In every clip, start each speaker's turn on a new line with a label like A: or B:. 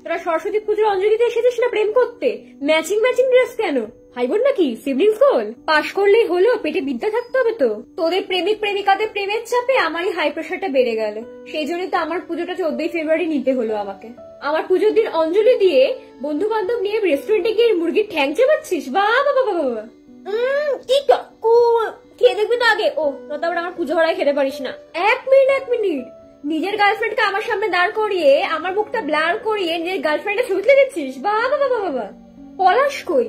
A: তোরা সরস্বতী পুজোর অঞ্জলি দিতে এসেছিস না প্রেম করতে? ম্যাচিং ম্যাচিং ড্রেস কেন? ভাই বোন নাকি? সিবলিংস গোল? পাশ করলেই হলো, পেটে বিদ্যা থাকতে হবে তো? তোদের প্রেমিক প্রেমিকাদের প্রেমের চাপে আমারই হাই প্রেশারটা বেড়ে গেল। সেই জন্যই তো আমার পুজোটা 14ই ফেব্রুয়ারি নিতে হলো আমাকে। আমার পুজোর দিন অঞ্জলি দিয়ে বন্ধু বান্ধব নিয়ে রেস্টুরেন্টে গিয়ে মুরগির ঠ্যাং চাবাচ্ছিস? বাবা বাবা বাবা, কি খেয়ে দেখবি তো আগে। ও তারপর আমার পুজো ভরায় খেতে পারিস না। এক মিনিট, নিজের গার্লফ্রেন্ডকে আমার সামনে দাঁড় করিয়ে আমার মুখটা ব্লার করিয়ে নিজের গার্লফ্রেন্ডের ছবি তুলে দিচ্ছিস? বাবা বাবা বাবা। পলাশ কই?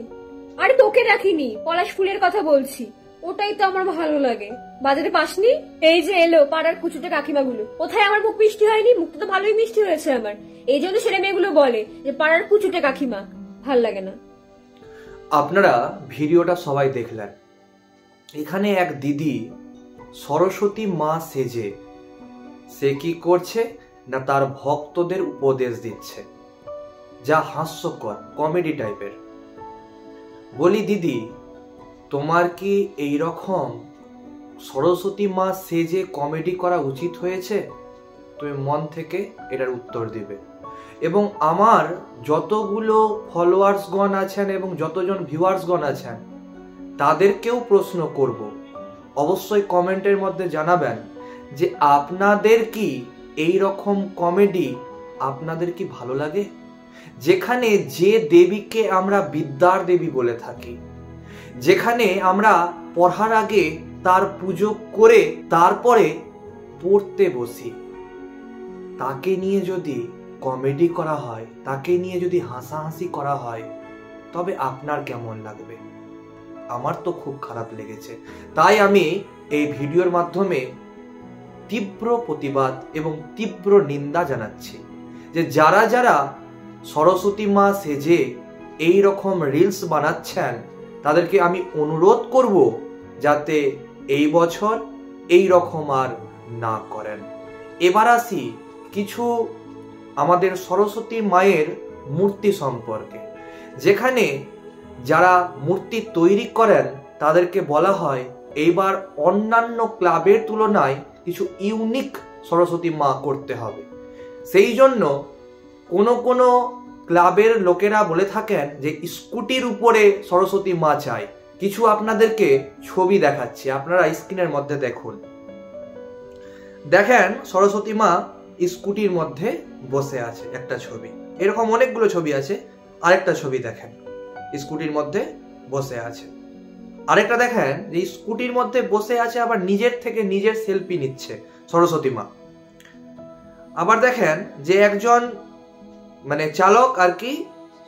A: আরে তোকে দেখিনি, পলাশ ফুলের কথা বলছি। ওটাই তো আমার ভালো লাগে। বাজারে পাসনি? এই যে এলো পাড়ার কুচুটে কাকিমাগুলো। কোথায় আমার মুখ মিষ্টি হয়নি? মুখটা তো ভালোই মিষ্টি হয়েছে আমার। এই জন্য ছেলে মেয়েগুলো বলে যে পাড়ার কুচুটে কাকিমা। ভাল লাগে না।
B: আপনারা ভিডিওটা সবাই দেখলেন। এখানে এক দিদি সরস্বতী মা সেজে সে কি করছে না, তার ভক্তদের উপদেশ দিচ্ছে, যা হাস্যকর, কমেডি টাইপের। বলি দিদি, তোমার কি এই রকম সরস্বতী মা সেজে কমেডি করা উচিত হয়েছে? তুমি মন থেকে এটার উত্তর দিবে। এবং আমার যতগুলো ফলোয়ার্সগণ আছেন এবং যতজন ভিউয়ার্সগণ আছেন তাদেরকেও প্রশ্ন করব, অবশ্যই কমেন্টের মধ্যে জানাবেন যে আপনাদের কি এই রকম কমেডি আপনাদের কি ভালো লাগে? যেখানে যে দেবীকে আমরা বিদ্যার দেবী বলে থাকি, যেখানে আমরা পড়ার আগে তার পুজো করে তারপরে পড়তে বসি, তাকে নিয়ে যদি কমেডি করা হয়, তাকে নিয়ে যদি হাসাহাসি করা হয়, তবে আপনার কেমন লাগবে? আমার তো খুব খারাপ লেগেছে। তাই আমি এই ভিডিওর মাধ্যমে তীব্র প্রতিবাদ এবং তীব্র নিন্দা জানাচ্ছি যে যারা যারা সরস্বতী মা সেজে এই রকম রিলস বানাচ্ছেন তাদেরকে আমি অনুরোধ করব যাতে এই বছর এই রকম আর না করেন। এবার আসি কিছু আমাদের সরস্বতী মায়ের মূর্তি সম্পর্কে। যেখানে যারা মূর্তি তৈরি করেন তাদেরকে বলা হয় এইবার অন্যান্য ক্লাবের তুলনায় কিছু ইউনিক সরস্বতী মা করতে হবে। সেই জন্য কোনো ক্লাবের লোকেরা বলে থাকেন যে স্কুটির উপরে সরস্বতী মা চাই। কিছু আপনাদেরকে ছবি দেখাচ্ছি, আপনারা স্ক্রিনের মধ্যে দেখুন। দেখেন সরস্বতী মা স্কুটির মধ্যে বসে আছে একটা ছবি। এরকম অনেকগুলো ছবি আছে। আরেকটা ছবি দেখেন, স্কুটির মধ্যে বসে আছে। আরেকটা দেখেন যে স্কুটির মধ্যে বসে আছে, আবার নিজের থেকে নিজের সেলফি নিচ্ছে সরস্বতী মা। আবার দেখেন যে একজন মানে চালক আর কি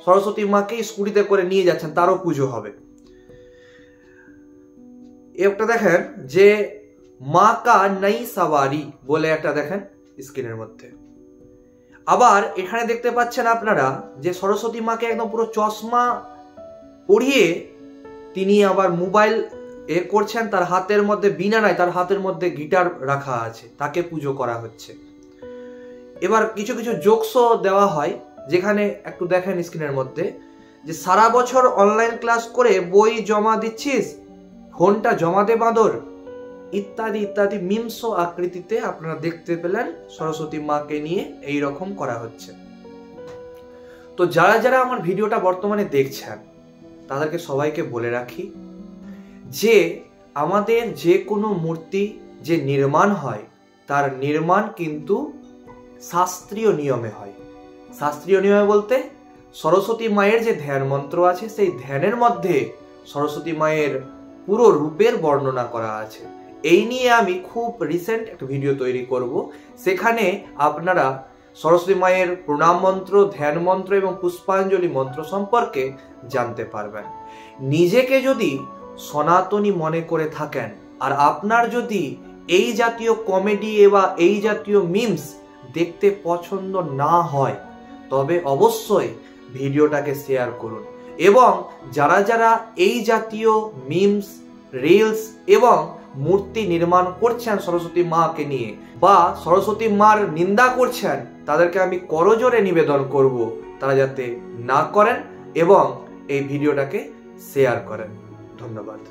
B: সরস্বতী মাকে স্কুটিতে করে নিয়ে যাচ্ছেন, তারও পুজো হবে। একটা দেখেন যে মা কা নই সাওয়ারি বলে একটা দেখেন স্ক্রিনের মধ্যে। আবার এখানে দেখতে পাচ্ছেন আপনারা যে সরস্বতী মাকে একদম পুরো চশমা পরিয়ে তিনি আবার মোবাইল করছেন, তার হাতের মধ্যে বীণা নাই, তার হাতের মধ্যে গিটার রাখা আছে, তাকে পুজো করা হচ্ছে। এবার কিছু কিছু জোকসও দেওয়া হয়, যেখানে একটু দেখেন স্ক্রিনের মধ্যে যে সারা বছর অনলাইন ক্লাস করে বই জমা দিচ্ছিস, ফোনটা জমা দে বাঁদর, ইত্যাদি ইত্যাদি মিমস আকৃতিতে আপনারা দেখতে পেলেন সরস্বতী মাকে নিয়ে এই রকম করা হচ্ছে। তো যারা যারা আমার ভিডিওটা বর্তমানে দেখছেন তাদেরকে সবাইকে বলে রাখি যে আমাদের যে কোনো মূর্তি যে নির্মাণ হয় তার নির্মাণ কিন্তু শাস্ত্রীয় নিয়মে হয়। শাস্ত্রীয় নিয়মে বলতে সরস্বতী মায়ের যে ধ্যান মন্ত্র আছে সেই ধ্যানের মধ্যে সরস্বতী মায়ের পুরো রূপের বর্ণনা করা আছে। এই নিয়ে আমি খুব রিসেন্ট একটা ভিডিও তৈরি করব, সেখানে আপনারা সরস্বতী মায়ের প্রণাম মন্ত্র, ধ্যান মন্ত্র এবং পুষ্পাঞ্জলি মন্ত্র সম্পর্কে জানতে পারবেন। নিজেকে যদি সনাতনী মনে করে থাকেন আর আপনার যদি এই জাতীয় কমেডি বা এই জাতীয় মিমস দেখতে পছন্দ না হয় তবে অবশ্যই ভিডিওটাকে শেয়ার করুন। এবং যারা যারা এই জাতীয় মিমস, রিলস এবং মূর্তি নির্মাণ করছেন সরস্বতী মাকে নিয়ে বা সরস্বতী মার নিন্দা করছেন তাদেরকে আমি করজোরে নিবেদন করব তারা যাতে না করেন এবং এই ভিডিওটাকে শেয়ার করেন। ধন্যবাদ।